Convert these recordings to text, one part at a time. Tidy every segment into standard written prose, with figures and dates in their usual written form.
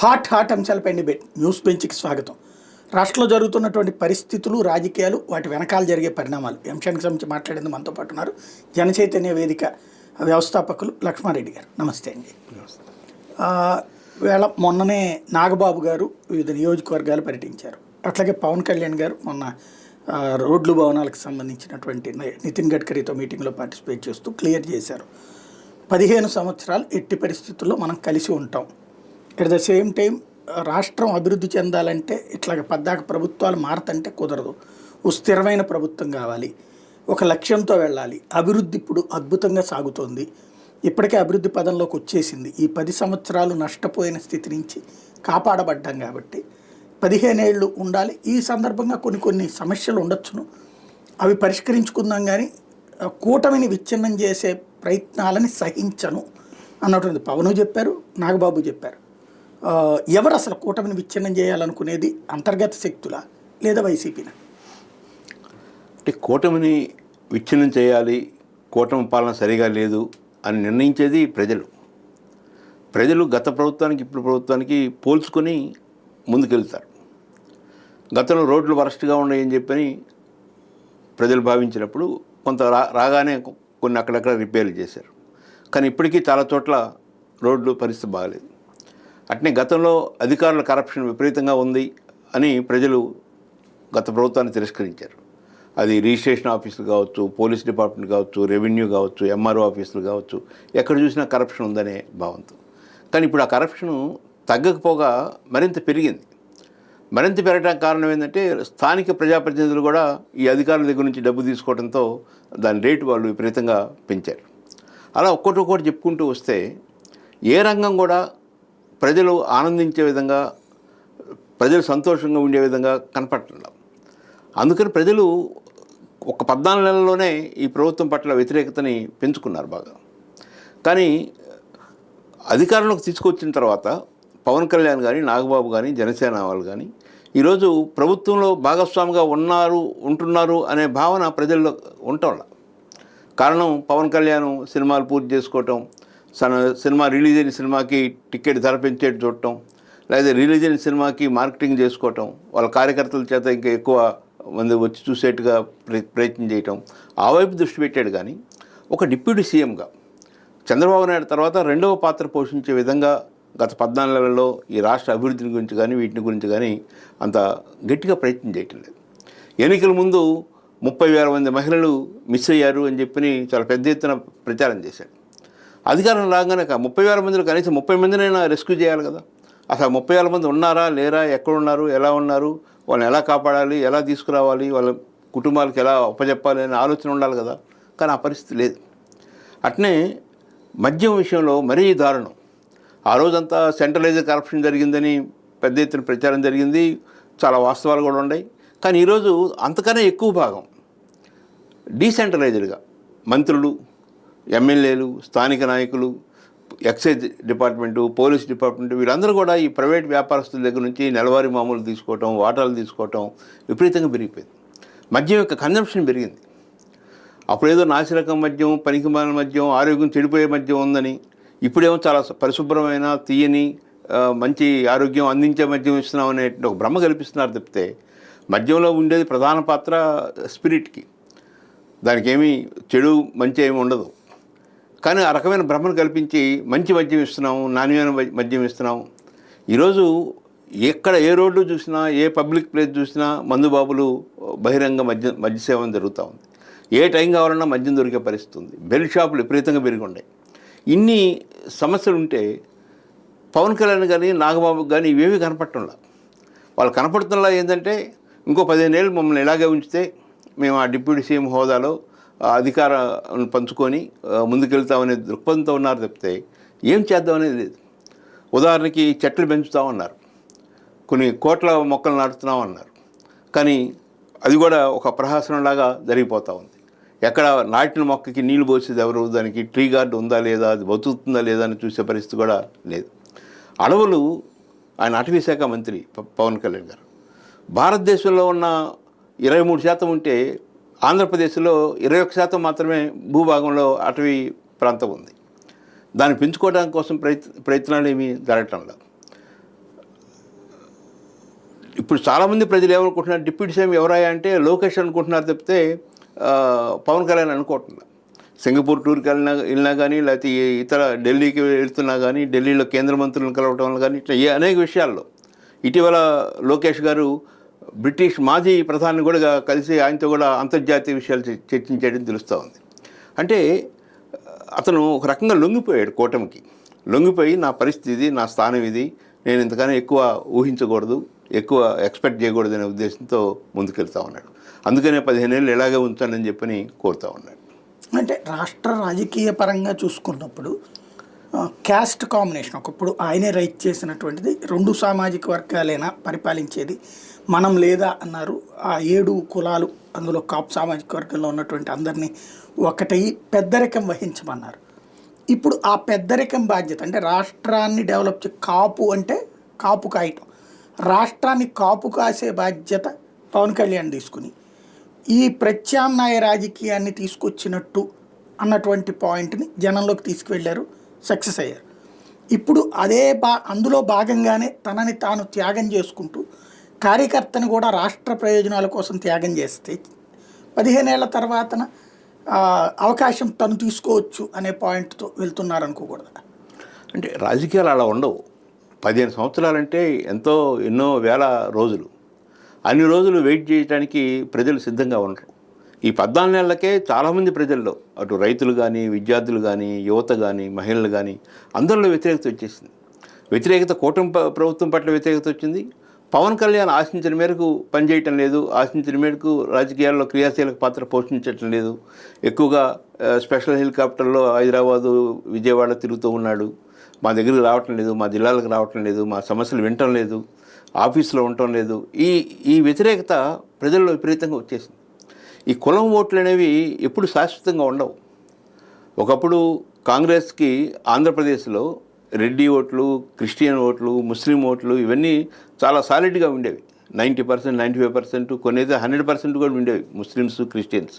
Hot అంశాలపై debate news బెంచ్కి స్వాగతం. రాష్ట్రంలో జరుగుతున్నటువంటి పరిస్థితులు, రాజకీయాలు, వాటి వెనకాల జరిగే పరిణామాలు ఈ అంశానికి సంబంధించి మాట్లాడేందుకు మనతో పాటు ఉన్నారు జనచైతన్య వేదిక వ్యవస్థాపకులు లక్ష్మారెడ్డి గారు. నమస్తే అండి. వేళ మొన్ననే నాగబాబు గారు వివిధ నియోజకవర్గాలు పర్యటించారు. అట్లాగే పవన్ కళ్యాణ్ గారు మొన్న రోడ్లు భవనాలకు సంబంధించినటువంటి నితిన్ గడ్కరీతో మీటింగ్లో పార్టిసిపేట్ చేస్తూ క్లియర్ చేశారు, 15 సంవత్సరాలు ఎట్టి పరిస్థితుల్లో మనం కలిసి ఉంటాం. ఎట్ ద సేమ్ టైం రాష్ట్రం అభివృద్ధి చెందాలంటే ఇట్లాగ పద్దాక ప్రభుత్వాలు మారుతుంటే కుదరదు. ఓ స్థిరమైన ప్రభుత్వం కావాలి, ఒక లక్ష్యంతో వెళ్ళాలి. అభివృద్ధి ఇప్పుడు అద్భుతంగా సాగుతోంది, ఇప్పటికే అభివృద్ధి పదంలోకి వచ్చేసింది. ఈ 10 సంవత్సరాలు నష్టపోయిన స్థితి నుంచి కాపాడబడ్డాం కాబట్టి 15 ఏళ్ళు ఉండాలి. ఈ సందర్భంగా కొన్ని సమస్యలు ఉండొచ్చును, అవి పరిష్కరించుకుందాం. కానీ కూటమిని విచ్ఛిన్నం చేసే ప్రయత్నాలని సహించను అన్నటువంటి పవను చెప్పారు, నాగబాబు చెప్పారు. ఎవరు అసలు కూటమిని విచ్ఛిన్నం చేయాలనుకునేది? అంతర్గత శక్తులా లేదా వైసీపీనా? అంటే కూటమిని విచ్ఛిన్నం చేయాలి, కూటమి పాలన సరిగా లేదు అని నిర్ణయించేది ప్రజలు గత ప్రభుత్వానికి ఇప్పుడు ప్రభుత్వానికి పోల్చుకొని ముందుకెళ్తారు. గతంలో రోడ్లు వరస్ట్గా ఉన్నాయని చెప్పని ప్రజలు భావించినప్పుడు కొంత రాగానే కొన్ని అక్కడక్కడ రిపేర్లు చేశారు. కానీ ఇప్పటికీ చాలా చోట్ల రోడ్లు పరిస్థితి బాగలేదు. అట్నే గతంలో అధికారుల కరప్షన్ విపరీతంగా ఉంది అని ప్రజలు గత ప్రభుత్వాన్ని తిరస్కరించారు. అది రిజిస్ట్రేషన్ ఆఫీసులు కావచ్చు, పోలీస్ డిపార్ట్మెంట్ కావచ్చు, రెవెన్యూ కావచ్చు, ఎంఆర్ఓ ఆఫీసులు కావచ్చు, ఎక్కడ చూసినా కరప్షన్ ఉందనే భావంతో. కానీ ఇప్పుడు ఆ కరప్షను తగ్గకపోగా మరింత పెరిగింది. మరింత పెరగడానికి కారణం ఏంటంటే స్థానిక ప్రజాప్రతినిధులు కూడా ఈ అధికారుల దగ్గర నుంచి డబ్బు తీసుకోవడంతో దాని రేటు వాళ్ళు విపరీతంగా పెంచారు. అలా ఒక్కొక్కటి చెప్పుకుంటూ వస్తే ఏ రంగం కూడా ప్రజలు ఆనందించే విధంగా, ప్రజలు సంతోషంగా ఉండే విధంగా కనపడలేదు. అందుకని ప్రజలు ఒక 14 నెలల్లోనే ఈ ప్రభుత్వం పట్ల వ్యతిరేకతని పెంచుకున్నారు బాగా. కానీ అధికారంలోకి తీసుకొచ్చిన తర్వాత పవన్ కళ్యాణ్ కానీ, నాగబాబు కానీ, జనసేన వాళ్ళు కానీ ఈరోజు ప్రభుత్వంలో భాగస్వామిగా ఉంటున్నారు అనే భావన ప్రజల్లో ఉండటం. కారణం పవన్ కళ్యాణ్ సినిమాలు పూర్తి చేసుకోవటం, సినిమా రిలీజ్ అయిన సినిమాకి టికెట్ ధర పెంచేట్టు చూడటం, లేదా రిలీజ్ అయిన సినిమాకి మార్కెటింగ్ చేసుకోవటం, వాళ్ళ కార్యకర్తల చేత ఇంకా ఎక్కువ మంది వచ్చి చూసేట్టుగా ప్రయత్నం చేయటం, ఆ వైపు దృష్టి పెట్టాడు. కానీ ఒక డిప్యూటీ సీఎంగా చంద్రబాబు నాయుడు తర్వాత రెండవ పాత్ర పోషించే విధంగా గత 14 నెలల్లో ఈ రాష్ట్ర అభివృద్ధిని గురించి కానీ వీటిని గురించి కానీ అంత గట్టిగా ప్రయత్నం చేయటం లేదు. ఎన్నికల ముందు 30,000 మంది మహిళలు మిస్ అయ్యారు అని చెప్పి చాలా పెద్ద ఎత్తున ప్రచారం చేశాడు. అధికారం రాగానే 30,000 మందిలో కనీసం 30 మందినైనా రెస్క్యూ చేయాలి కదా. అసలు 30,000 మంది ఉన్నారా లేరా, ఎక్కడున్నారు, ఎలా ఉన్నారు, వాళ్ళని ఎలా కాపాడాలి, ఎలా తీసుకురావాలి, వాళ్ళ కుటుంబాలకు ఎలా అప్పచెప్పాలి అనే ఆలోచన ఉండాలి కదా. కానీ ఆ పరిస్థితి లేదు. అట్నే మద్యం విషయంలో మరీ దారుణం. ఆ రోజంతా సెంట్రలైజ్డ్ కరప్షన్ జరిగిందని పెద్ద ఎత్తున ప్రచారం జరిగింది, చాలా వాస్తవాలు కూడా ఉన్నాయి. కానీ ఈరోజు అంతకన్నా ఎక్కువ భాగం డీసెంట్రలైజ్డ్గా మంత్రులు, ఎమ్మెల్యేలు, స్థానిక నాయకులు, ఎక్సైజ్ డిపార్ట్మెంటు, పోలీస్ డిపార్ట్మెంటు వీళ్ళందరూ కూడా ఈ ప్రైవేట్ వ్యాపారస్తుల దగ్గర నుంచి నెలవారీ మామూలు తీసుకోవటం, వాటాలు తీసుకోవటం విపరీతంగా పెరిగిపోయింది. మద్యం యొక్క కన్జంప్షన్ పెరిగింది. అప్పుడేదో నాసిరకం మద్యం, పనికిమాలిన మద్యం, ఆరోగ్యం చెడిపోయే మద్యం ఉందని, ఇప్పుడేమో చాలా పరిశుభ్రమైన, తీయని, మంచి ఆరోగ్యం అందించే మద్యం ఇస్తున్నాం అనే ఒక భ్రమ కల్పిస్తున్నారు తప్పితే మద్యంలో ఉండేది ప్రధాన పాత్ర స్పిరిట్కి. దానికి ఏమీ చెడు మంచి ఏమి ఉండదు. కానీ ఆ రకమైన భ్రమను కల్పించి మంచి మద్యం ఇస్తున్నాము, నాణ్యమైన మద్యం ఇస్తున్నాము. ఈరోజు ఎక్కడ ఏ రోడ్డు చూసినా, ఏ పబ్లిక్ ప్లేస్ చూసినా మందుబాబులు బహిరంగ మద్య సేవన జరుగుతూ ఉంది. ఏ టైం కావాలన్నా మద్యం దొరికే పరిస్థితి ఉంది. బెల్ట్ షాపులు విపరీతంగా పెరిగి ఉన్నాయి. ఇన్ని సమస్యలు ఉంటే పవన్ కళ్యాణ్ కానీ, నాగబాబుకి కానీ ఇవేమీ కనపడటంలా. వాళ్ళు కనపడుతున్నా ఏంటంటే ఇంకో 15 ఏళ్ళు మమ్మల్ని ఇలాగే ఉంచితే మేము ఆ డిప్యూటీ సీఎం హోదాలో అధికారాన్ని పంచుకొని ముందుకెళ్తామనే దృక్పథంతో ఉన్నారు తప్పితే ఏం చేద్దామనేది లేదు. ఉదాహరణకి చెట్లు పెంచుతామన్నారు, కొన్ని కోట్ల మొక్కలు నాటుతున్నామన్నారు. కానీ అది కూడా ఒక ప్రహసనంలాగా జరిగిపోతూ ఉంది. ఎక్కడ నాటిన మొక్కకి నీళ్లు పోసేది ఎవరు, దానికి ట్రీ గార్డు ఉందా లేదా, అది బతుకుతుందా లేదా అని చూసే పరిస్థితి కూడా లేదు. అడవులు, ఆయన అటవీ శాఖ మంత్రి పవన్ కళ్యాణ్ గారు, భారతదేశంలో ఉన్న 23% ఉంటే ఆంధ్రప్రదేశ్లో 21% మాత్రమే భూభాగంలో అటవీ ప్రాంతం ఉంది. దాన్ని పెంచుకోవడానికి కోసం ప్రయత్నాలు ఏమీ జరగటం లేదు. ఇప్పుడు చాలామంది ప్రజలు ఏమనుకుంటున్నారు, డిప్యూటీ సీఎం ఎవరాయా అంటే లోకేష్ అనుకుంటున్నారు తప్పితే పవన్ కళ్యాణ్ అనుకుంటున్నారు. సింగపూర్ టూర్కి వెళ్ళినా కానీ, లేకపోతే ఇతర ఢిల్లీకి వెళ్తున్నా కానీ, ఢిల్లీలో కేంద్ర మంత్రులను కలవటం వల్ల కానీ, ఇట్లా అనేక విషయాల్లో ఇటీవల లోకేష్ గారు బ్రిటిష్ మాజీ ప్రధాని కూడా కలిసి ఆయనతో కూడా అంతర్జాతీయ విషయాలు చర్చించడం తెలుస్తూ ఉంది. అంటే అతను ఒక రకంగా లొంగిపోయాడు కూటమికి. లొంగిపోయి నా పరిస్థితి, నా స్థానం ఇది, నేను ఇంతకన్నా ఎక్కువ ఊహించకూడదు, ఎక్కువ ఎక్స్పెక్ట్ చేయకూడదు అనే ఉద్దేశంతో ముందుకెళ్తా ఉన్నాడు. అందుకనే 15 ఏళ్ళు ఇలాగే ఉంచానని చెప్పని కోరుతా ఉన్నాడు. అంటే రాష్ట్ర రాజకీయ పరంగా చూసుకున్నప్పుడు క్యాస్ట్ కాంబినేషన్ ఒకప్పుడు ఆయనే రైట్ చేసినటువంటిది, 2 సామాజిక వర్గాలైనా పరిపాలించేది, మనం లేదా అన్నారు. ఆ 7 కులాలు, అందులో కాపు సామాజిక వర్గంలో ఉన్నటువంటి అందరినీ ఒకటై పెద్దరికం వహించమన్నారు. ఇప్పుడు ఆ పెద్దరికం బాధ్యత అంటే రాష్ట్రాన్ని డెవలప్ కాపు అంటే కాపు కాయటం, రాష్ట్రాన్ని కాపు కాసే బాధ్యత పవన్ కళ్యాణ్ తీసుకుని ఈ ప్రత్యామ్నాయ రాజకీయాన్ని తీసుకొచ్చినట్టు అన్నటువంటి పాయింట్ని జనంలోకి తీసుకువెళ్ళారు, సక్సెస్ అయ్యారు. ఇప్పుడు అదే అందులో భాగంగానే తనని తాను త్యాగం చేసుకుంటూ కార్యకర్తను కూడా రాష్ట్ర ప్రయోజనాల కోసం త్యాగం చేస్తే 15 ఏళ్ల తర్వాతన అవకాశం తను తీసుకోవచ్చు అనే పాయింట్తో వెళ్తున్నారు అనుకోకూడదు. అంటే రాజకీయాలు అలా ఉండవు. 15 సంవత్సరాలంటే ఎన్నో వేల రోజులు. అన్ని రోజులు వెయిట్ చేయడానికి ప్రజలు సిద్ధంగా ఉండరు. ఈ 14 నెలలకే చాలామంది ప్రజల్లో, అటు రైతులు కానీ, విద్యార్థులు కానీ, యువత కానీ, మహిళలు కానీ, అందరిలో వ్యతిరేకత వచ్చేసింది. వ్యతిరేకత కూటమి ప్రభుత్వం పట్ల వ్యతిరేకత వచ్చింది. పవన్ కళ్యాణ్ ఆశించిన మేరకు పనిచేయటం లేదు, ఆశించిన మేరకు రాజకీయాల్లో క్రియాశీలక పాత్ర పోషించటం లేదు. ఎక్కువగా స్పెషల్ హెలికాప్టర్లో హైదరాబాదు, విజయవాడ తిరుగుతూ ఉన్నాడు. మా దగ్గరికి రావటం లేదు, మా జిల్లాలకు రావటం లేదు, మా సమస్యలు వినటం లేదు, ఆఫీసులో ఉండటం లేదు. ఈ వ్యతిరేకత ప్రజల్లో విపరీతంగా వచ్చేసింది. ఈ కులం ఓట్లు అనేవి ఎప్పుడు శాశ్వతంగా ఉండవు. ఒకప్పుడు కాంగ్రెస్కి ఆంధ్రప్రదేశ్లో రెడ్డి ఓట్లు, క్రిస్టియన్ ఓట్లు, ముస్లిం ఓట్లు ఇవన్నీ చాలా సాలిడ్గా ఉండేవి. 90%, 95%, కొన్ని అయితే 100% కూడా ఉండేవి ముస్లిమ్స్, క్రిస్టియన్స్.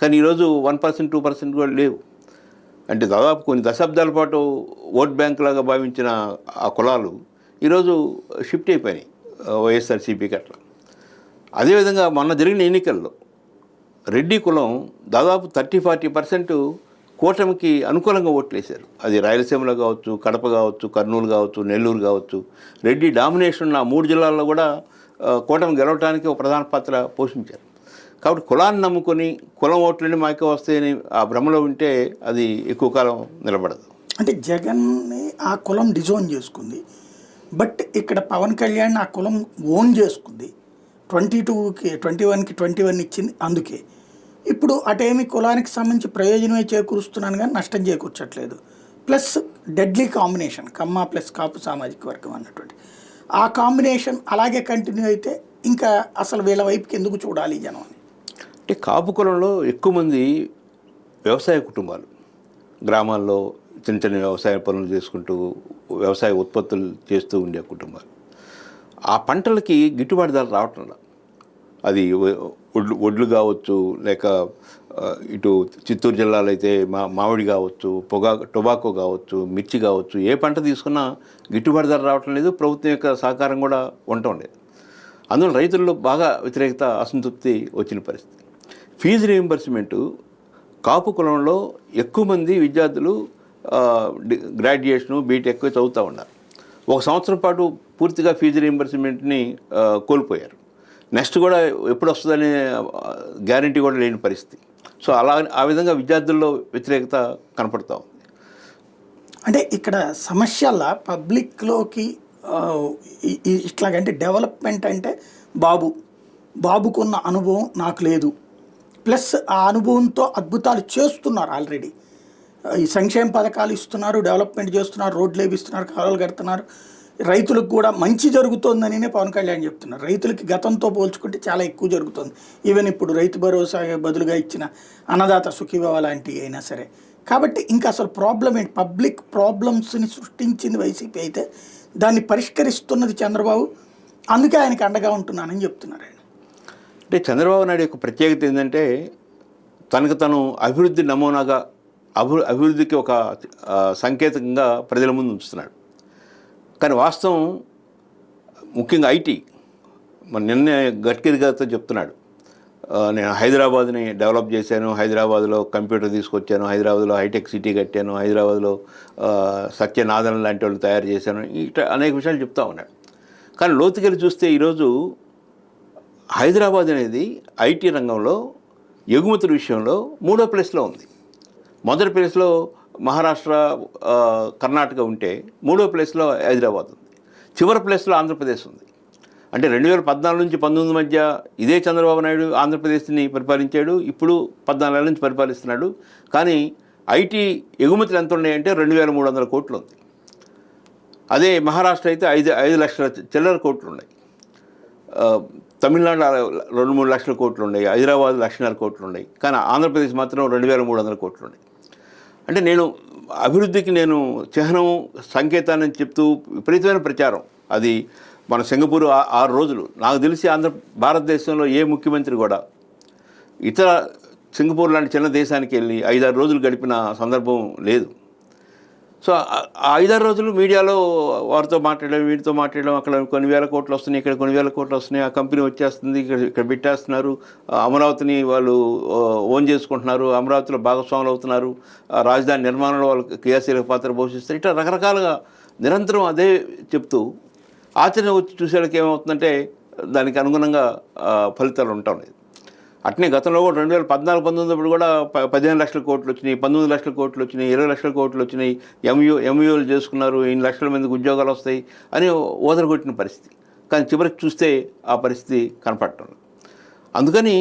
కానీ ఈరోజు 1%, 2% కూడా లేవు. అంటే దాదాపు కొన్ని దశాబ్దాల పాటు ఓట్ బ్యాంక్ లాగా భావించిన ఆ కులాలు ఈరోజు షిఫ్ట్ అయిపోయినాయి వైఎస్ఆర్సీపీకి అట్లా. అదేవిధంగా మొన్న జరిగిన ఎన్నికల్లో రెడ్డి కులం దాదాపు 30-40% కూటమికి అనుకూలంగా ఓట్లు వేశారు. అది రాయలసీమలో కావచ్చు, కడప కావచ్చు, కర్నూలు కావచ్చు, నెల్లూరు కావచ్చు. రెడ్డి డామినేషన్ ఉన్న 3 జిల్లాల్లో కూడా కూటమి గెలవడానికి ఒక ప్రధాన పాత్ర పోషించారు. కాబట్టి కులాన్ని నమ్ముకొని కులం ఓట్లని మాకే వస్తాయని ఆ భ్రమలో ఉంటే అది ఎక్కువ కాలం నిలబడదు. అంటే జగన్ని ఆ కులం డిజోన్ చేసుకుంది, బట్ ఇక్కడ పవన్ కళ్యాణ్ ఆ కులం ఓన్ చేసుకుంది. 22కి 21కి 21 ఇచ్చింది. అందుకే ఇప్పుడు అటేమి కులానికి సంబంధించి ప్రయోజనమే చేకూరుస్తున్నాను కానీ నష్టం చేకూర్చట్లేదు. ప్లస్ డెడ్లీ కాంబినేషన్ కమ్మ ప్లస్ కాపు సామాజిక వర్గం అన్నటువంటి ఆ కాంబినేషన్ అలాగే కంటిన్యూ అయితే ఇంకా అసలు వీళ్ళ వైపుకి ఎందుకు చూడాలి జనం అని. అంటే కాపు కులంలో ఎక్కువ మంది వ్యవసాయ కుటుంబాలు, గ్రామాల్లో చిన్న చిన్న వ్యవసాయ పనులు చేసుకుంటూ వ్యవసాయ ఉత్పత్తులు చేస్తూ ఉండే కుటుంబాలు. ఆ పంటలకి గిట్టుబాటు ధర రావటం. అది ఒడ్లు కావచ్చు, లేక ఇటు చిత్తూరు జిల్లాలో అయితే మామిడి కావచ్చు, టొబాకో కావచ్చు, మిర్చి కావచ్చు, ఏ పంట తీసుకున్నా గిట్టుబాటు ధర రావటం లేదు. ప్రభుత్వం యొక్క సహకారం కూడా ఉండటం లేదు. అందులో రైతుల్లో బాగా వ్యతిరేకత, అసంతృప్తి వచ్చిన పరిస్థితి. ఫీజు రీయింబర్స్మెంటు కాపు కులంలో ఎక్కువ మంది విద్యార్థులు గ్రాడ్యుయేషను, బీటెక్ చదువుతూ ఉన్నారు. 1 సంవత్సరం పాటు పూర్తిగా ఫీజు రీయింబర్స్మెంట్ని కోల్పోయారు. నెక్స్ట్ కూడా ఎప్పుడు వస్తుందనే గ్యారంటీ కూడా లేని పరిస్థితి. సో ఆ విధంగా విద్యార్థుల్లో వ్యతిరేకత కనపడుతూ ఉంది. అంటే ఇక్కడ సమస్యల పబ్లిక్లోకి ఇట్లాగంటే డెవలప్మెంట్ అంటే బాబుకున్న అనుభవం నాకు లేదు, ప్లస్ ఆ అనుభవంతో అద్భుతాలు చేస్తున్నారు ఆల్రెడీ. ఈ సంక్షేమ పథకాలు ఇస్తున్నారు, డెవలప్మెంట్ చేస్తున్నారు, రోడ్లు వేపిస్తున్నారు, కాలువలు కడుతున్నారు, రైతులకు కూడా మంచి జరుగుతోందని పవన్ కళ్యాణ్ చెప్తున్నారు. రైతులకి గతంతో పోల్చుకుంటే చాలా ఎక్కువ జరుగుతుంది. ఈవెన్ ఇప్పుడు రైతు భరోసా బదులుగా ఇచ్చిన అన్నదాత సుఖీభవ లాంటివి అయినా సరే. కాబట్టి ఇంకా అసలు ప్రాబ్లం ఏంటి, పబ్లిక్ ప్రాబ్లమ్స్ని సృష్టించింది వైసీపీ అయితే దాన్ని పరిష్కరిస్తున్నది చంద్రబాబు, అందుకే ఆయనకు అండగా ఉంటున్నానని చెప్తున్నారు ఆయన. అంటే చంద్రబాబు నాయుడు యొక్క ప్రత్యేకత ఏంటంటే తనకు తను అభివృద్ధి నమూనాగా, అభివృద్ధికి ఒక సంకేతంగా ప్రజల ముందు ఉంచుతున్నాడు. కానీ వాస్తవం ముఖ్యంగా ఐటీ నిన్నే గడ్కరీ గారితో చెప్తున్నాడు, నేను హైదరాబాద్ని డెవలప్ చేశాను, హైదరాబాద్లో కంప్యూటర్ తీసుకొచ్చాను, హైదరాబాద్లో హైటెక్ సిటీ కట్టాను, హైదరాబాద్లో సత్యనాథన్ లాంటి వాళ్ళు తయారు చేశాను, ఇట్లా అనేక విషయాలు చెప్తా ఉన్నాడు. కానీ లోతుకెళ్ళి చూస్తే ఈరోజు హైదరాబాద్ అనేది ఐటీ రంగంలో ఎగుమతుల విషయంలో 3వ ప్లేస్లో ఉంది. మొదటి ప్లేస్లో మహారాష్ట్ర, కర్ణాటక ఉంటే 3వ ప్లేస్లో హైదరాబాద్ ఉంది. చివరి ప్లేస్లో ఆంధ్రప్రదేశ్ ఉంది. అంటే 2014 నుంచి 19 మధ్య ఇదే చంద్రబాబు నాయుడు ఆంధ్రప్రదేశ్ని పరిపాలించాడు, ఇప్పుడు 14 ఏళ్ళ నుంచి పరిపాలిస్తున్నాడు. కానీ ఐటీ ఎగుమతులు ఎంత ఉన్నాయంటే 2300 కోట్లు ఉంది. అదే మహారాష్ట్ర అయితే 5 లక్షల చిల్లర కోట్లు ఉన్నాయి, తమిళనాడు 2-3 లక్షల కోట్లు ఉన్నాయి, హైదరాబాద్ 1,500,000 కోట్లు ఉన్నాయి. కానీ ఆంధ్రప్రదేశ్ మాత్రం 2300 కోట్లు ఉన్నాయి. అంటే నేను అభివృద్ధికి నేను చిహ్నం సంకేతాన్ని చెప్తూ విపరీతమైన ప్రచారం. అది మన సింగపూర్ 6 రోజులు, నాకు తెలిసి భారతదేశంలో ఏ ముఖ్యమంత్రి కూడా ఇతర సింగపూర్ లాంటి చిన్న దేశానికి వెళ్ళి 5-6 రోజులు గడిపిన సందర్భం లేదు. సో ఆ 5-6 రోజులు మీడియాలో వారితో మాట్లాడడం, వీటితో మాట్లాడడం, అక్కడ కొన్ని వేల కోట్లు వస్తున్నాయి, ఇక్కడ కొన్ని వేల కోట్లు వస్తున్నాయి, ఆ కంపెనీ వచ్చేస్తుంది, ఇక్కడ పెట్టేస్తున్నారు, అమరావతిని వాళ్ళు ఓన్ చేసుకుంటున్నారు, అమరావతిలో భాగస్వాములు అవుతున్నారు, రాజధాని నిర్మాణంలో వాళ్ళు క్రియాశీలక పాత్ర పోషిస్తారు, ఇట్లా రకరకాలుగా నిరంతరం అదే చెప్తూ ఆచరణ వచ్చి చూసేళ్ళకి ఏమవుతుందంటే దానికి అనుగుణంగా ఫలితాలు ఉంటాయి. అట్నే గతంలో కూడా 2014-19 కూడా 15 లక్షల కోట్లు వచ్చినాయి, 19 లక్షల కోట్లు వచ్చినాయి, 20 లక్షల కోట్లు వచ్చినాయి, ఎంయూలు చేసుకున్నారు, 8 లక్షల మందికి ఉద్యోగాలు వస్తాయి అని ఓదరగొట్టిన పరిస్థితి. కానీ చివరికి చూస్తే ఆ పరిస్థితి కనపడటం. అందుకని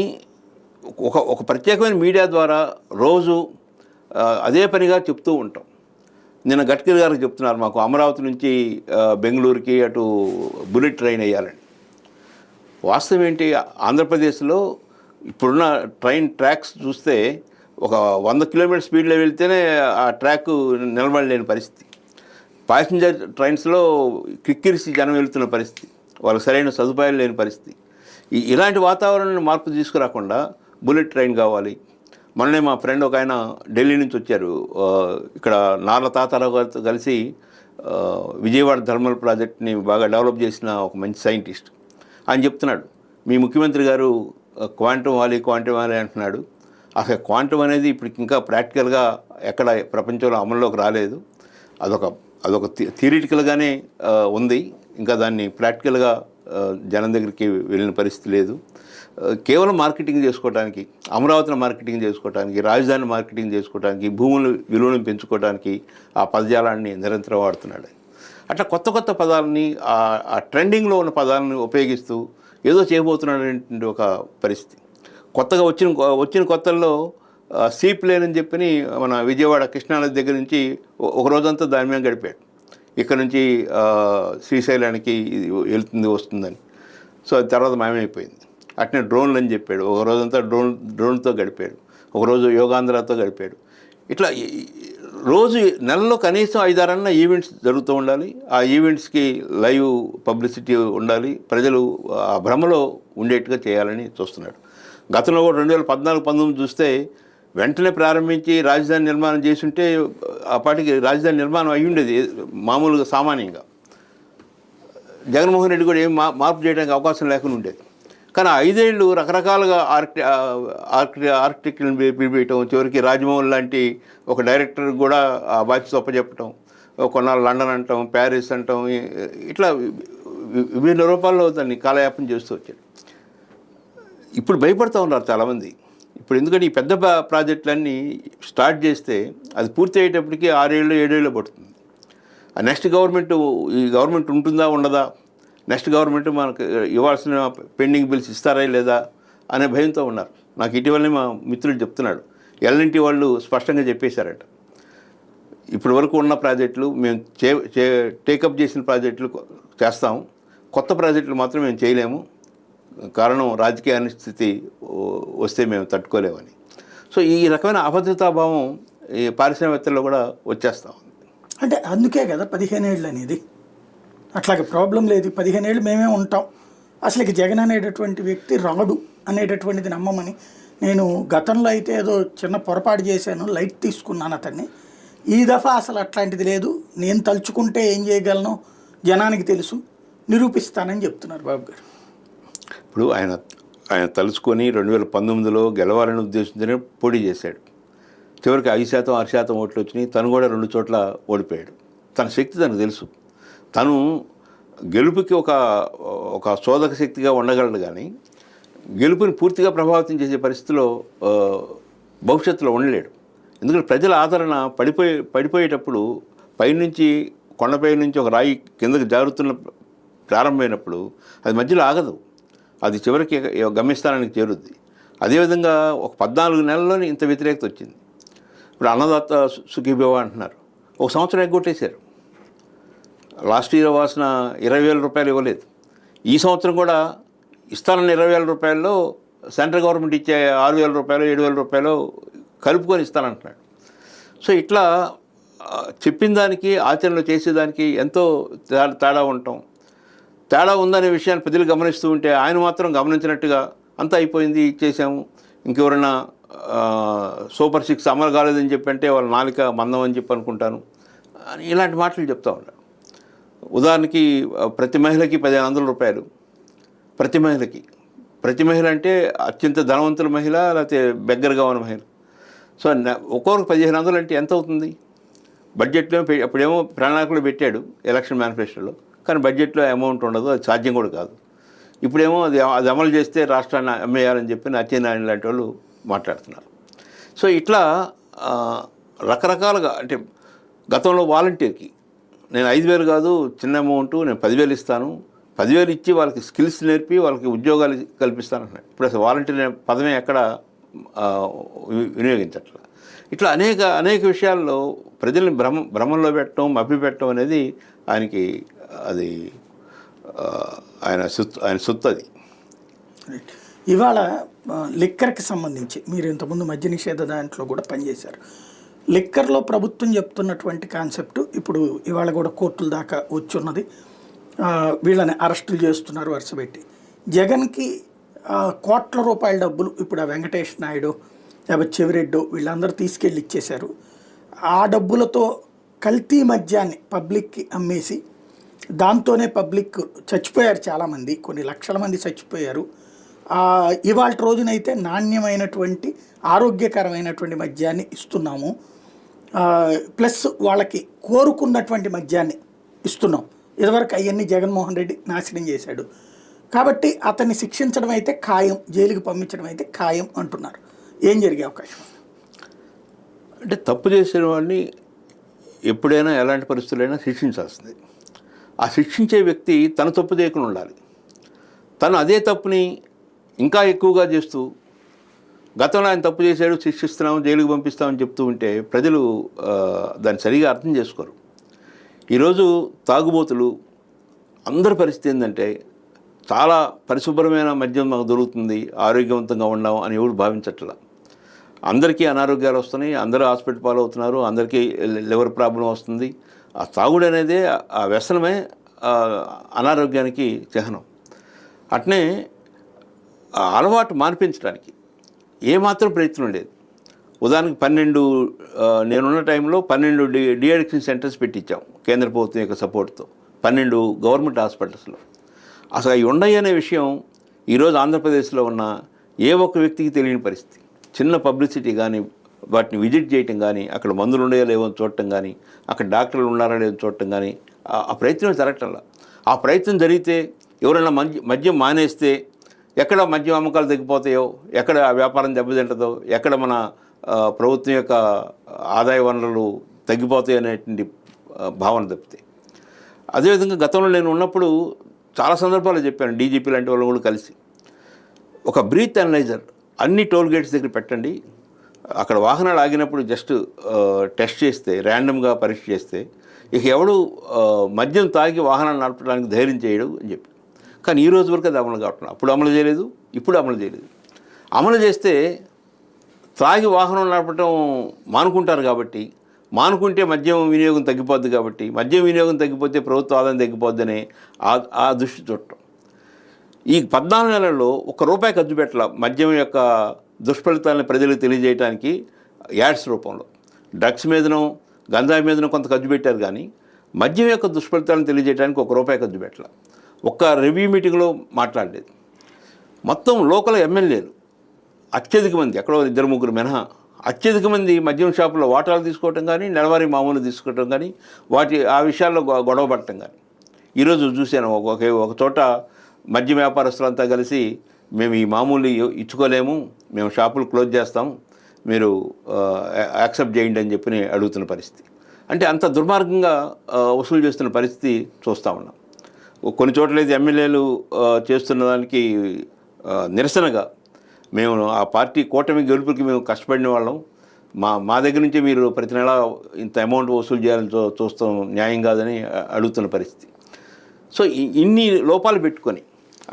ఒక ప్రత్యేకమైన మీడియా ద్వారా రోజు అదే పనిగా చెప్తూ ఉంటాం. నిన్న గడ్కరీ గారికి చెప్తున్నారు, మాకు అమరావతి నుంచి బెంగళూరుకి అటు బుల్లెట్ ట్రైన్ వేయాలని. వాస్తవం ఏంటి, ఆంధ్రప్రదేశ్లో ఇప్పుడున్న ట్రైన్ ట్రాక్స్ చూస్తే ఒక 100 కిలోమీటర్ స్పీడ్లో వెళ్తేనే ఆ ట్రాక్ నిలబడలేని పరిస్థితి. ప్యాసింజర్ ట్రైన్స్లో కిక్కిరిసి జనం వెళ్తున్న పరిస్థితి, వాళ్ళకి సరైన సదుపాయాలు లేని పరిస్థితి. ఇలాంటి వాతావరణాన్ని మార్పు తీసుకురాకుండా బుల్లెట్ ట్రైన్ కావాలి. మొన్నే మా ఫ్రెండ్ ఒక ఆయన ఢిల్లీ నుంచి వచ్చారు, ఇక్కడ నార్ల తాతారావు గారితో కలిసి విజయవాడ థర్మల్ ప్రాజెక్ట్ని బాగా డెవలప్ చేసిన ఒక మంచి సైంటిస్ట్. ఆయన చెప్తున్నాడు, మీ ముఖ్యమంత్రి గారు క్వాంటమ్ వ్యాలీ అంటున్నాడు. అసలు క్వాంటమ్ అనేది ఇప్పటికి ఇంకా ప్రాక్టికల్గా ఎక్కడ ప్రపంచంలో అమల్లోకి రాలేదు. అదొక థియరిటికల్గానే ఉంది, ఇంకా దాన్ని ప్రాక్టికల్గా జనం దగ్గరికి వెళ్ళిన పరిస్థితి లేదు. కేవలం మార్కెటింగ్ చేసుకోవడానికి, అమరావతిని మార్కెటింగ్ చేసుకోవడానికి, రాజధాని మార్కెటింగ్ చేసుకోవడానికి, భూముల విలువను పెంచుకోవడానికి ఆ పదజాలాన్ని నిరంతరం వాడుతున్నాడు. అట్లా కొత్త కొత్త పదాలని, ఆ ట్రెండింగ్లో ఉన్న పదాలను ఉపయోగిస్తూ ఏదో చేయబోతున్నాడు ఒక పరిస్థితి. కొత్తగా వచ్చిన కొత్తల్లో సీ ప్లేన్ అని చెప్పి మన విజయవాడ కృష్ణానది దగ్గర నుంచి ఒక రోజంతా దాని మీద గడిపాడు. ఇక్కడ నుంచి శ్రీశైలానికి వెళ్తుంది వస్తుందని. సో అది తర్వాత మాయమైపోయింది. అట్నే డ్రోన్లు అని చెప్పాడు, ఒక రోజంతా డ్రోన్తో గడిపాడు, ఒకరోజు యోగాంధ్రతో గడిపాడు. ఇట్లా రోజు నెలలో కనీసం 5-6 ఈవెంట్స్ జరుగుతూ ఉండాలి. ఆ ఈవెంట్స్కి లైవ్ పబ్లిసిటీ ఉండాలి, ప్రజలు ఆ భ్రమలో ఉండేట్టుగా చేయాలని చూస్తున్నాడు. గతంలో కూడా 2014-19 చూస్తే వెంటనే ప్రారంభించి రాజధాని నిర్మాణం చేసుంటే ఆ పాటికి రాజధాని నిర్మాణం అయ్యి ఉండేది మామూలుగా సామాన్యంగా. జగన్మోహన్ రెడ్డి కూడా ఏం మార్పు చేయడానికి అవకాశం లేకుండా ఉండేది. కానీ 5 ఏళ్ళు రకరకాలుగా ఆర్కిటెక్ట్ని పిలిపించడం, చివరికి రాజ్మోహన్ లాంటి ఒక డైరెక్టర్ కూడా ఆ బాధ్యత ఒప్పచెప్పటం, కొన్నాళ్ళు లండన్ అంటాం, ప్యారిస్ అంటాం, ఇట్లా విభిన్న రూపాల్లో దాన్ని కాలయాపన చేస్తూ వచ్చాడు. ఇప్పుడు భయపడుతూ ఉన్నారు చాలామంది. ఇప్పుడు ఎందుకంటే ఈ పెద్ద ప్రాజెక్టులన్నీ స్టార్ట్ చేస్తే అది పూర్తి అయ్యేటప్పటికి 6 ఏళ్ళు 7 ఏళ్ళు పడుతుంది. ఆ నెక్స్ట్ ఈ గవర్నమెంట్ ఉంటుందా ఉండదా, నెక్స్ట్ గవర్నమెంట్ మనకు ఇవ్వాల్సిన పెండింగ్ బిల్స్ ఇస్తారా లేదా అనే భయంతో ఉన్నారు. నాకు ఇటీవలనే మా మిత్రుడు చెప్తున్నాడు, ఎల్ఎన్టీ వాళ్ళు స్పష్టంగా చెప్పేశారట, ఇప్పటి వరకు ఉన్న ప్రాజెక్టులు మేము టేకప్ చేసిన ప్రాజెక్టులు చేస్తాము, కొత్త ప్రాజెక్టులు మాత్రం మేము చేయలేము, కారణం రాజకీయ అనిశ్చితి వస్తే మేము తట్టుకోలేమని. సో ఈ రకమైన అభద్రతాభావం ఈ పారిశ్రామికవేత్తల్లో కూడా వచ్చేస్తా ఉంది. అంటే అందుకే కదా 15 ఏళ్ళు అనేది. అట్లాగే ప్రాబ్లం లేదు, 15 ఏళ్ళు మేమే ఉంటాం, అసలు జగన్ అనేటటువంటి వ్యక్తి రాడు అనేటటువంటిది నమ్మమని. నేను గతంలో అయితే ఏదో చిన్న పొరపాటు చేశాను, లైట్ తీసుకున్నాను అతన్ని. ఈ దఫా అసలు అట్లాంటిది లేదు, నేను తలుచుకుంటే ఏం చేయగలను జనానికి తెలుసు, నిరూపిస్తానని చెప్తున్నారు బాబు గారు. ఇప్పుడు ఆయన తలుచుకొని 2019లో గెలవాలని ఉద్దేశించిన పోటీ చేశాడు. చివరికి 5%, 6% ఓట్లు వచ్చినాయి. తను కూడా 2 చోట్ల ఓడిపోయాడు. తన శక్తి తనకు తెలుసు. తను గెలుపుకి ఒక శోధక శక్తిగా ఉండగలడు, కానీ గెలుపుని పూర్తిగా ప్రభావితం చేసే పరిస్థితిలో భవిష్యత్తులో ఉండలేడు. ఎందుకంటే ప్రజల ఆదరణ పడిపోయేటప్పుడు పైనుంచి కొండపై నుంచి ఒక రాయి కిందకి జారుతున్న ప్రారంభమైనప్పుడు అది మధ్యలో ఆగదు, అది చివరికి గమ్యస్థానానికి చేరుద్ది. అదేవిధంగా ఒక 14 నెలల్లోనే ఇంత వ్యతిరేకత వచ్చింది. ఇప్పుడు అన్నదాత సుఖీభవ అంటున్నారు, ఒక సంవత్సరం ఎగ్గొట్టేశారు. లాస్ట్ ఇయర్ వాసిన 20,000 రూపాయలు ఇవ్వలేదు. ఈ సంవత్సరం కూడా ఇస్తానన్న 20,000 రూపాయల్లో సెంట్రల్ గవర్నమెంట్ ఇచ్చే 6,000 రూపాయలు 7,000 రూపాయలు కలుపుకొని ఇస్తానంటున్నాడు. సో ఇట్లా చెప్పిన దానికి ఆచరణలో చేసేదానికి ఎంతో తేడా ఉందనే విషయాన్ని ప్రజలు గమనిస్తూ ఉంటే ఆయన మాత్రం గమనించినట్టుగా అంతా అయిపోయింది, ఇచ్చేసాము, ఇంకెవరైనా సూపర్ 6 అమలు కాలేదని చెప్పి అంటే వాళ్ళ నాలిక మందం అని చెప్పి అనుకుంటాను అని ఇలాంటి మాటలు చెప్తూ ఉంటారు. ఉదాహరణకి ప్రతి మహిళకి 1,500 రూపాయలు, ప్రతి మహిళ అంటే అత్యంత ధనవంతుల మహిళ లేకపోతే బెగ్గరగా ఉన్న మహిళ. సో ఒక్కొక్కరికి 1,500 అంటే ఎంత అవుతుంది? బడ్జెట్లో అప్పుడేమో ప్రణాళికలో పెట్టాడు ఎలక్షన్ మేనిఫెస్టోలో, కానీ బడ్జెట్లో అమౌంట్ ఉండదు, అది సాధ్యం కూడా కాదు. ఇప్పుడేమో అది అమలు చేస్తే రాష్ట్రాన్ని అమ్మేయాలని చెప్పి అచ్చెన్నాయుడు లాంటి వాళ్ళు మాట్లాడుతున్నారు. సో ఇట్లా రకరకాలుగా, అంటే గతంలో వాలంటీర్కి నేను 5,000 కాదు చిన్న అమౌంట్, నేను 10,000 ఇస్తాను, 10,000 ఇచ్చి వాళ్ళకి స్కిల్స్ నేర్పి వాళ్ళకి ఉద్యోగాలు కల్పిస్తాను అన్నాడు. ఇప్పుడు అసలు వాలంటీర్ అనే పదమే ఎక్కడ వినియోగించట్ల. ఇట్లా అనేక విషయాల్లో ప్రజల్ని భ్రమంలో పెట్టడం, మభ్యపెట్టడం అనేది ఆయనకి అది ఆయన సొత్తు అది. ఇవాళ లిక్కర్కి సంబంధించి మీరు ఇంతకుముందు మద్య నిషేధ దాంట్లో కూడా పనిచేశారు. లిక్కర్లో ప్రభుత్వం చెప్తున్నటువంటి కాన్సెప్ట్ ఇప్పుడు ఇవాళ కూడా కోర్టుల దాకా వచ్చున్నది. వీళ్ళని అరెస్టులు చేస్తున్నారు వరుసపెట్టి. జగన్కి కోట్ల రూపాయల డబ్బులు ఇప్పుడు ఆ వెంకటేష్ నాయుడు లేకపోతే చెవిరెడ్డి వీళ్ళందరూ తీసుకెళ్ళి ఇచ్చేశారు. ఆ డబ్బులతో కల్తీ మద్యాన్ని పబ్లిక్కి అమ్మేసి దాంతోనే పబ్లిక్ చచ్చిపోయారు, చాలామంది, కొన్ని లక్షల మంది చచ్చిపోయారు. ఇవాళ రోజునైతే నాణ్యమైనటువంటి ఆరోగ్యకరమైనటువంటి మద్యాన్ని ఇస్తున్నాము, ప్లస్ వాళ్ళకి కోరుకున్నటువంటి మద్యాన్ని ఇస్తున్నాం. ఇదివరకు అవన్నీ జగన్మోహన్ రెడ్డి నాశనం చేశాడు. కాబట్టి అతన్ని శిక్షించడం అయితే ఖాయం, జైలుకి పంపించడం అయితే ఖాయం అంటున్నారు. ఏం జరిగే అవకాశం? అంటే తప్పు చేసిన వాడిని ఎప్పుడైనా ఎలాంటి పరిస్థితులైనా శిక్షించాల్సింది. ఆ శిక్షించే వ్యక్తి తన తప్పు చేయకుండా ఉండాలి. తను అదే తప్పుని ఇంకా ఎక్కువగా చేస్తూ గతంలో ఆయన తప్పు చేశాడు, శిక్షిస్తున్నాం, జైలుకి పంపిస్తామని చెప్తూ ఉంటే ప్రజలు దాన్ని సరిగా అర్థం చేసుకోరు. ఈరోజు తాగుబోతులు అందరి పరిస్థితి ఏంటంటే చాలా పరిశుభ్రమైన మద్యం మాకు దొరుకుతుంది, ఆరోగ్యవంతంగా ఉన్నాం అని ఎవరు భావించట్లా. అందరికీ అనారోగ్యాలు వస్తున్నాయి, అందరూ హాస్పిటల్ పాలవుతున్నారు, అందరికీ లివర్ ప్రాబ్లం వస్తుంది. ఆ తాగుడు అనేది ఆ వ్యసనమే అనారోగ్యానికి చిహ్నం. అట్నే అలవాటు మాన్పించడానికి ఏమాత్రం ప్రయత్నం లేదు. ఉదాహరణకి 12 నేనున్న టైంలో 12 డిఅడిక్షన్ సెంటర్స్ పెట్టించాం కేంద్ర ప్రభుత్వం యొక్క సపోర్ట్తో, 12 గవర్నమెంట్ హాస్పిటల్స్లో. అసలు అవి ఉన్నాయి అనే విషయం ఈరోజు ఆంధ్రప్రదేశ్లో ఉన్న ఏ ఒక్క వ్యక్తికి తెలియని పరిస్థితి. చిన్న పబ్లిసిటీ కానీ, వాటిని విజిట్ చేయటం కానీ, అక్కడ మందులు ఉన్నాయో లేవో చూడటం కానీ, అక్కడ డాక్టర్లు ఉన్నారా లేదో చూడటం కానీ ఆ ప్రయత్నం జరగటంలా. ఆ ప్రయత్నం జరిగితే ఎవరైనా మద్యం మానేస్తే ఎక్కడ మద్యం అమ్మకాలు తగ్గిపోతాయో, ఎక్కడ వ్యాపారం దెబ్బతింటుందో, ఎక్కడ మన ప్రభుత్వం యొక్క ఆదాయ వనరులు తగ్గిపోతాయి అనేటువంటి భావన తప్పితే. అదేవిధంగా గతంలో నేను ఉన్నప్పుడు చాలా సందర్భాలు చెప్పాను, డీజీపీ లాంటి వాళ్ళు కూడా కలిసి, ఒక బ్రీత్ అనలైజర్ అన్ని టోల్ గేట్స్ దగ్గర పెట్టండి, అక్కడ వాహనాలు ఆగినప్పుడు జస్ట్ టెస్ట్ చేస్తే, ర్యాండమ్గా పరీక్ష చేస్తే ఇక ఎవడు మద్యం తాగి వాహనాలు నడపడానికి ధైర్యం చేయడు అని చెప్పి. కానీ ఈ రోజు వరకు అది అమలు కావట్లేదు. అప్పుడు అమలు చేయలేదు, ఇప్పుడు అమలు చేయలేదు. అమలు చేస్తే తాగి వాహనం నడపడం మానుకుంటారు కాబట్టి, మానుకుంటే మద్యం వినియోగం తగ్గిపోద్ది కాబట్టి, మద్యం వినియోగం తగ్గిపోతే ప్రభుత్వ ఆదాయం తగ్గిపోద్దని ఆ దృష్టి చూడటం. ఈ 14 నెలల్లో ₹1 ఖర్చు పెట్టాల మద్యం యొక్క దుష్ఫలితాలను ప్రజలకు తెలియజేయడానికి యాడ్స్ రూపంలో. డ్రగ్స్ మీదనో గంజాయి మీదనో కొంత ఖర్చు పెట్టారు, కానీ మద్యం యొక్క దుష్ఫలితాలను తెలియజేయడానికి ₹1 ఖర్చు పెట్టాల. ఒక్క రివ్యూ మీటింగ్లో మాట్లాడలేదు. మొత్తం లోకల్ ఎమ్మెల్యేలు అత్యధిక మంది, ఎక్కడో 2-3 మినహా అత్యధిక మంది మద్యం షాపులో వాటాలు తీసుకోవటం కానీ, నెలవారీ మామూలు తీసుకోవటం కానీ, ఆ విషయాల్లో గొడవ పడటం కానీ. ఈరోజు చూశాను ఒక చోట మద్యం వ్యాపారస్తులంతా కలిసి మేము ఈ మామూలు ఇచ్చుకోలేము, మేము షాపులు క్లోజ్ చేస్తాం, మీరు యాక్సెప్ట్ చేయండి అని చెప్పి అడుగుతున్న పరిస్థితి. అంటే అంత దుర్మార్గంగా వసూలు చేస్తున్న పరిస్థితి చూస్తూ ఉన్నాం. కొన్ని చోట్లయితే ఎమ్మెల్యేలు చేస్తున్న దానికి నిరసనగా మేము ఆ పార్టీ కూటమి గెలుపుకి మేము కష్టపడిన వాళ్ళం, మా దగ్గర నుంచి మీరు ప్రతి నెల ఇంత అమౌంట్ వసూలు చేయాలని చూస్తాం, న్యాయం కాదని అడుగుతున్న పరిస్థితి. సో ఇన్ని లోపాలు పెట్టుకొని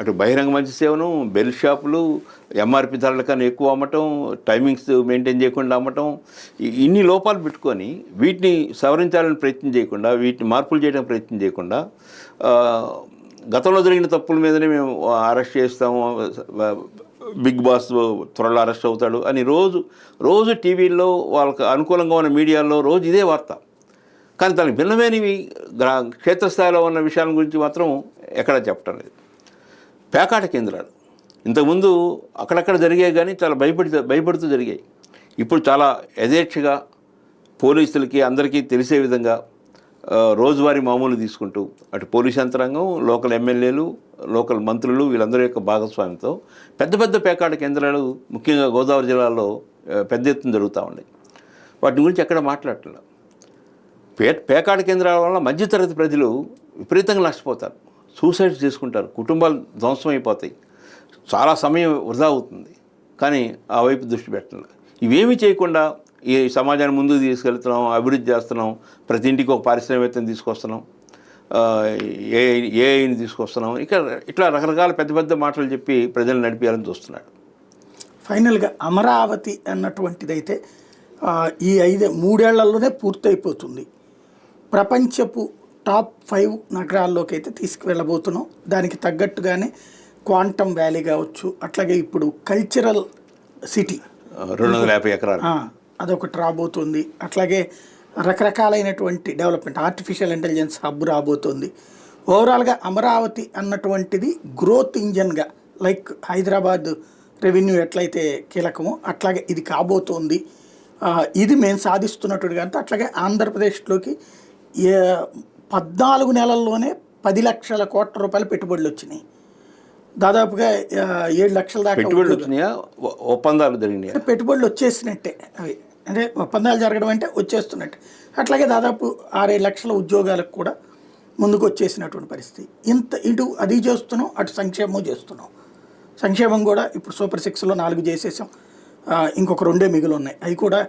అటు బహిరంగ మంచి సేవను, బెల్ షాపులు, ఎంఆర్పి ధరల కన్నా ఎక్కువ అమ్మటం, టైమింగ్స్ మెయింటైన్ చేయకుండా అమ్మటం, ఇన్ని లోపాలు పెట్టుకొని వీటిని సవరించాలని ప్రయత్నం చేయకుండా, వీటిని మార్పులు చేయడానికి ప్రయత్నం చేయకుండా గతంలో జరిగిన తప్పుల మీదనే మేము అరెస్ట్ చేస్తాము, బిగ్ బాస్ త్వరలో అరెస్ట్ అవుతాడు అని రోజు టీవీల్లో వాళ్ళకి అనుకూలంగా ఉన్న మీడియాలో రోజు ఇదే వార్త. కానీ దానికి భిన్నమైనవి క్షేత్రస్థాయిలో ఉన్న విషయాల గురించి మాత్రం ఎక్కడా చెప్పటం లేదు. పేకాట కేంద్రాలు ఇంతకుముందు అక్కడక్కడ జరిగాయి కానీ చాలా భయపడుతూ జరిగాయి. ఇప్పుడు చాలా యథేచ్ఛగా పోలీసులకి అందరికీ తెలిసే విధంగా రోజువారీ మామూలు తీసుకుంటూ అటు పోలీస్ యంత్రాంగం, లోకల్ ఎమ్మెల్యేలు, లోకల్ మంత్రులు వీళ్ళందరి యొక్క భాగస్వామ్యంతో పెద్ద పేకాట కేంద్రాలు ముఖ్యంగా గోదావరి జిల్లాలో పెద్ద ఎత్తున జరుగుతూ ఉన్నాయి. వాటి గురించి ఎక్కడ మాట్లాడట్లేదు. పేకాట కేంద్రాల వల్ల మధ్యతరగతి ప్రజలు విపరీతంగా నష్టపోతారు, సూసైడ్ చేసుకుంటారు, కుటుంబాలు ధ్వంసం అయిపోతాయి, చాలా సమయం వృధా అవుతుంది. కానీ ఆ వైపు దృష్టి పెట్టడం ఇవేమీ చేయకుండా ఈ సమాజాన్ని ముందుకు తీసుకెళ్తున్నాం, అభివృద్ధి చేస్తున్నాం, ప్రతి ఇంటికి ఒక పారిశ్రామికవేత్తని తీసుకొస్తున్నాం, ఏఐని తీసుకొస్తున్నాం, ఇట్లా రకరకాల పెద్ద మాటలు చెప్పి ప్రజలు నడిపేయాలని చూస్తున్నాడు. ఫైనల్గా అమరావతి అన్నటువంటిదైతే ఈ 3 ఏళ్లలోనే పూర్తయిపోతుంది. ప్రపంచపు టాప్ 5 నగరాల్లోకి అయితే తీసుకువెళ్ళబోతున్నాం. దానికి తగ్గట్టుగానే క్వాంటమ్ వ్యాలీ కావచ్చు, అట్లాగే ఇప్పుడు కల్చరల్ సిటీ 250 ఎకరాలు అదొకటి రాబోతుంది. అట్లాగే రకరకాలైనటువంటి డెవలప్మెంట్, ఆర్టిఫిషియల్ ఇంటెలిజెన్స్ హబ్ రాబోతుంది. ఓవరాల్గా అమరావతి అన్నటువంటిది గ్రోత్ ఇంజన్గా, లైక్ హైదరాబాద్ రెవెన్యూ ఎట్లయితే కీలకమో అట్లాగే ఇది కాబోతోంది. ఇది మేము సాధిస్తున్నట్టుగా అంతా. అట్లాగే ఆంధ్రప్రదేశ్లోకి 14 నెలల్లోనే 10 లక్షల కోట్ల రూపాయల పెట్టుబడులు వచ్చినాయి. దాదాపుగా 7 లక్షల దాకా పెట్టుబడులు వచ్చినాయా, ఒప్పందాలు జరిగినాయి, పెట్టుబడులు వచ్చేసినట్టే. అవి అంటే ఒప్పందాలు జరగడం అంటే వచ్చేస్తున్నట్టే. అట్లాగే దాదాపు 6-7 లక్షల ఉద్యోగాలకు కూడా ముందుకు వచ్చేసినటువంటి పరిస్థితి. ఇటు అది చేస్తున్నాం, అటు సంక్షేమం చేస్తున్నాం. సంక్షేమం కూడా ఇప్పుడు సూపర్ 6లో 4 చేసేసాం, ఇంకొక 2 మిగిలి ఉన్నాయి. అవి కూడా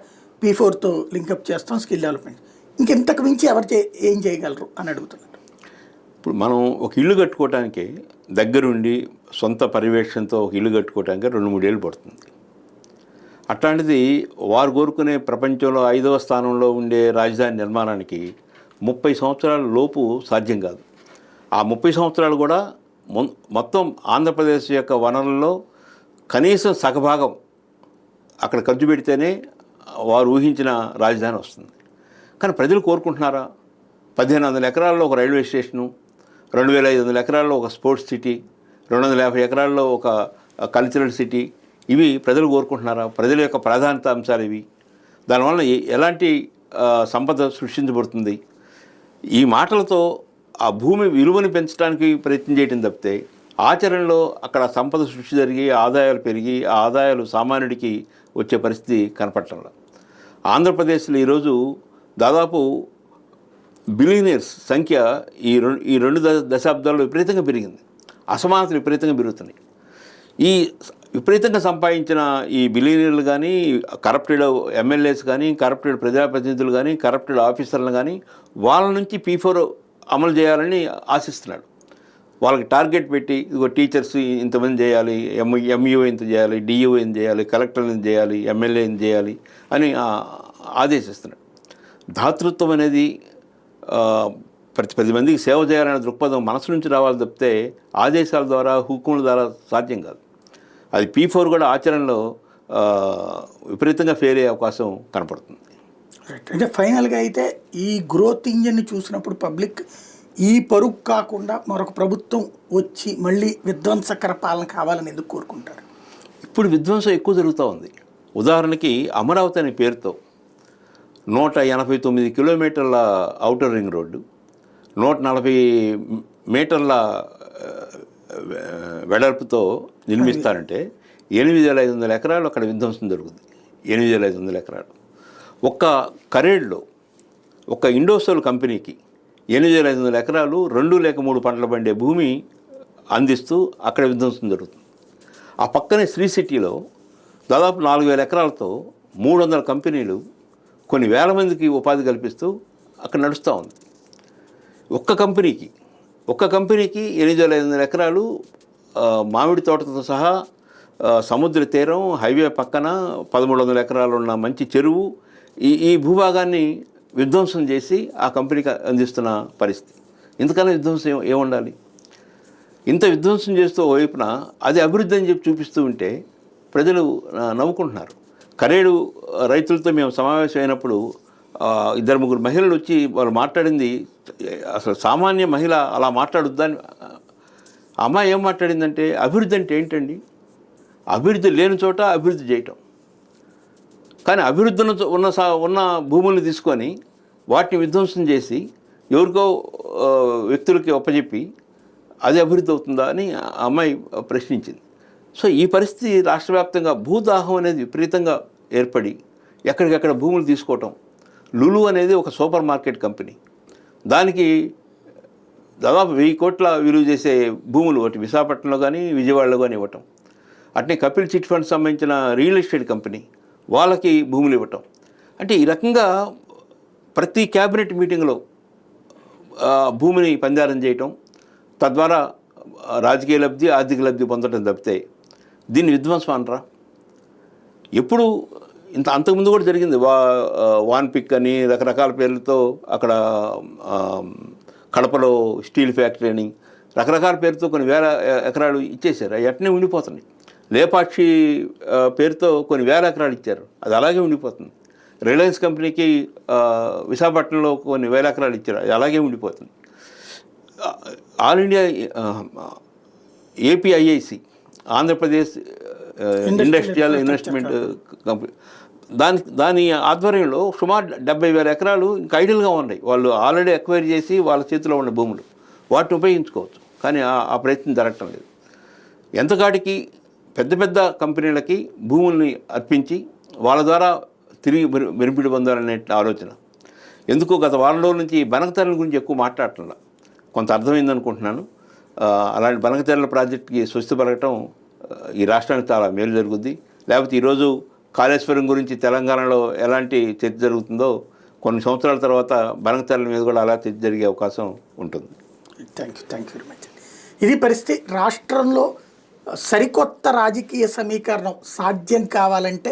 P4తో లింకప్ చేస్తాం, స్కిల్ డెవలప్మెంట్. ఇంకెంతకు మించి ఏం చేయగలరు అని అడుగుతున్నారు. ఇప్పుడు మనం ఒక ఇల్లు కట్టుకోవటానికి దగ్గరుండి సొంత పర్యవేక్షణతో ఒక ఇల్లు కట్టుకోవటానికి 2-3 ఏళ్ళు పడుతుంది. అట్లాంటిది వారు కోరుకునే ప్రపంచంలో 5వ స్థానంలో ఉండే రాజధాని నిర్మాణానికి 30 సంవత్సరాల లోపు సాధ్యం కాదు. ఆ 30 సంవత్సరాలు కూడా మొత్తం ఆంధ్రప్రదేశ్ యొక్క వనరుల్లో కనీసం సగభాగం అక్కడ ఖర్చు పెడితేనే వారు ఊహించిన రాజధాని వస్తుంది. కానీ ప్రజలు కోరుకుంటున్నారా? 1500 ఎకరాల్లో ఒక రైల్వే స్టేషను, 2500 ఎకరాల్లో ఒక స్పోర్ట్స్ సిటీ, 250 ఎకరాల్లో ఒక కల్చరల్ సిటీ, ఇవి ప్రజలు కోరుకుంటున్నారా? ప్రజల యొక్క ప్రాధాన్యత అంశాలు ఇవి. దానివల్ల ఎలాంటి సంపద సృష్టించబడుతుంది? ఈ మాటలతో ఆ భూమి విలువను పెంచడానికి ప్రయత్నం చేయడం తప్పితే ఆచరణలో అక్కడ సంపద సృష్టి జరిగి ఆదాయాలు పెరిగి ఆ ఆదాయాలు సామాన్యుడికి వచ్చే పరిస్థితి కనపడటంలా. ఆంధ్రప్రదేశ్లో ఈరోజు దాదాపు బిలియనీర్స్ సంఖ్య ఈ 2 దశాబ్దాల్లో విపరీతంగా పెరిగింది. అసమానతలు విపరీతంగా పెరుగుతున్నాయి. ఈ విపరీతంగా సంపాదించిన ఈ బిలియనీర్లు కానీ, కరప్టెడ్ ఎమ్మెల్యేస్ కానీ, కరప్టెడ్ ప్రజాప్రతినిధులు కానీ, కరప్టెడ్ ఆఫీసర్లు కానీ వాళ్ళ నుంచి P4 అమలు చేయాలని ఆశిస్తున్నాడు. వాళ్ళకి టార్గెట్ పెట్టి ఇదిగో టీచర్స్ ఇంతమంది చేయాలి, ఎంఈఓ ఇంత చేయాలి, డిఈఓ ఇంత చేయాలి, కలెక్టర్ ఇంత చేయాలి, ఎమ్మెల్యే ఇంత చేయాలి అని ఆదేశిస్తున్నాడు. దాతృత్వం అనేది ప్రతి 10 మందికి సేవ చేయాలనే దృక్పథం మనసు నుంచి రావాలి తప్పితే ఆదేశాల ద్వారా, హుకుముల ద్వారా సాధ్యం కాదు. అది P4 కూడా ఆచరణలో విపరీతంగా ఫెయిల్ అయ్యే అవకాశం కనపడుతుంది. అంటే ఫైనల్గా అయితే ఈ గ్రోత్ ఇంజన్ని చూసినప్పుడు పబ్లిక్ ఈ పరుగు కాకుండా మరొక ప్రభుత్వం వచ్చి మళ్ళీ విధ్వంసకర పాలన కావాలని ఎందుకు కోరుకుంటారు? ఇప్పుడు విధ్వంసం ఎక్కువ జరుగుతూ ఉంది. ఉదాహరణకి అమరావతి అనే పేరుతో 189 కిలోమీటర్ల ఔటర్ రింగ్ రోడ్డు, 140 మీటర్ల వెడల్పుతో నిర్మిస్తారంటే 8,500 ఎకరాలు అక్కడ విధ్వంసం జరుగుతుంది. 8,500 ఎకరాలు. ఒక్క కరేడ్లో ఒక ఇండోసోల్ కంపెనీకి 8,500 ఎకరాలు 2 లేక 3 పంటలు పండే భూమి అందిస్తూ అక్కడ విధ్వంసం జరుగుతుంది. ఆ పక్కనే శ్రీ సిటీలో దాదాపు 4,000 ఎకరాలతో 300 కంపెనీలు కొన్ని వేల మందికి ఉపాధి కల్పిస్తూ అక్కడ నడుస్తూ ఉంది. ఒక్క కంపెనీకి 8,500 ఎకరాలు మామిడి తోటతో సహా సముద్ర తీరం, హైవే పక్కన 1,300 ఎకరాలు ఉన్న మంచి చెరువు, ఈ భూభాగాన్ని విధ్వంసం చేసి ఆ కంపెనీకి అందిస్తున్న పరిస్థితి. ఇంతకన్నా విధ్వంసం ఏముండాలి? ఇంత విధ్వంసం చేస్తూ వైపున అది అభివృద్ధి అని చెప్పి చూపిస్తూ ఉంటే ప్రజలు నవ్వుకుంటున్నారు. కరేడు రైతులతో మేము సమావేశం అయినప్పుడు 2-3 మహిళలు వచ్చి వాళ్ళు మాట్లాడింది, అసలు సామాన్య మహిళ అలా మాట్లాడుద్దని. అమ్మాయి ఏం మాట్లాడిందంటే, అభివృద్ధి అంటే ఏంటండి? అభివృద్ధి లేని చోట అభివృద్ధి చేయటం. కానీ అభివృద్ధి ఉన్న భూముల్ని తీసుకొని వాటిని విధ్వంసం చేసి ఎవరికో వ్యక్తులకి ఒప్పజెప్పి అది అభివృద్ధి అవుతుందా అని ఆ అమ్మాయి ప్రశ్నించింది. సో ఈ పరిస్థితి రాష్ట్ర వ్యాప్తంగా భూదాహం అనేది విపరీతంగా ఏర్పడి ఎక్కడికక్కడ భూములు తీసుకోవటం. లులు అనేది ఒక సూపర్ మార్కెట్ కంపెనీ, దానికి దాదాపు 1,000 కోట్ల విలువ చేసే భూములు ఒకటి విశాఖపట్నంలో కానీ విజయవాడలో కానీ ఇవ్వటం. అట్నే కపిల్ చిట్ ఫండ్ సంబంధించిన రియల్ ఎస్టేట్ కంపెనీ వాళ్ళకి భూములు ఇవ్వటం. అంటే ఈ రకంగా ప్రతి క్యాబినెట్ మీటింగ్లో భూమిని పందారం చేయటం, తద్వారా రాజకీయ లబ్ధి, ఆర్థిక లబ్ధి పొందడం తప్పితే దీన్ని విధ్వంసం అనరా? ఎప్పుడు అంతకుముందు కూడా జరిగింది. వాన్ పిక్ అని రకరకాల పేర్లతో అక్కడ కడపలో స్టీల్ ఫ్యాక్టరీ అని రకరకాల పేరుతో కొన్ని వేల ఎకరాలు ఇచ్చేశారు. అవి అట్నే ఉండిపోతున్నాయి. లేపాక్షి పేరుతో కొన్ని వేల ఎకరాలు ఇచ్చారు, అది అలాగే ఉండిపోతుంది. రిలయన్స్ కంపెనీకి విశాఖపట్నంలో కొన్ని వేల ఎకరాలు ఇచ్చారు, అది అలాగే ఉండిపోతుంది. All India APIIC, Andhra Pradesh industrial investment company, దాని ఆధ్వర్యంలో సుమారు 70,000 ఎకరాలు ఇంకా ఐడియల్గా ఉన్నాయి. వాళ్ళు ఆల్రెడీ ఎక్వైర్ చేసి వాళ్ళ చేతిలో ఉన్న భూములు, వాటిని ఉపయోగించుకోవచ్చు. కానీ ఆ ప్రయత్నం జరగటం లేదు. ఎంతకాటికి పెద్ద పెద్ద కంపెనీలకి భూముల్ని అర్పించి వాళ్ళ ద్వారా తిరిగి బెనిఫిట్ పొందాలనే ఆలోచన. ఎందుకు గత వారం రోజుల నుంచి బనకతెరల గురించి ఎక్కువ మాట్లాడటంలా కొంత అర్థమైందనుకుంటున్నాను. అలాంటి బనకతెరల ప్రాజెక్టుకి స్వస్తి పలకటం ఈ రాష్ట్రానికి చాలా మేలు జరుగుద్ది. లేకపోతే ఈరోజు కాళేశ్వరం గురించి తెలంగాణలో ఎలాంటి చర్చ జరుగుతుందో కొన్ని సంవత్సరాల తర్వాత బనకతెరల మీద కూడా అలా చర్చ జరిగే అవకాశం ఉంటుంది. Thank you very much. ఇది పరిస్థితి. రాష్ట్రంలో సరికొత్త రాజకీయ సమీకరణం సాధ్యం కావాలంటే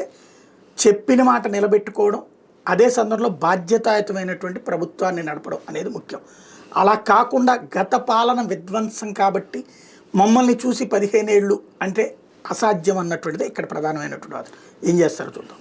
చెప్పిన మాట నిలబెట్టుకోవడం, అదే సందర్భంలో బాధ్యతాయుతమైనటువంటి ప్రభుత్వాన్ని నడపడం అనేది ముఖ్యం. అలా కాకుండా గత పాలన విధ్వంసం కాబట్టి మమ్మల్ని చూసి 15 ఏళ్ళు అంటే అసాధ్యం అన్నటువంటిది ఇక్కడ ప్రధానమైనటువంటి వాదన. ఏం చేస్తారో చూద్దాం.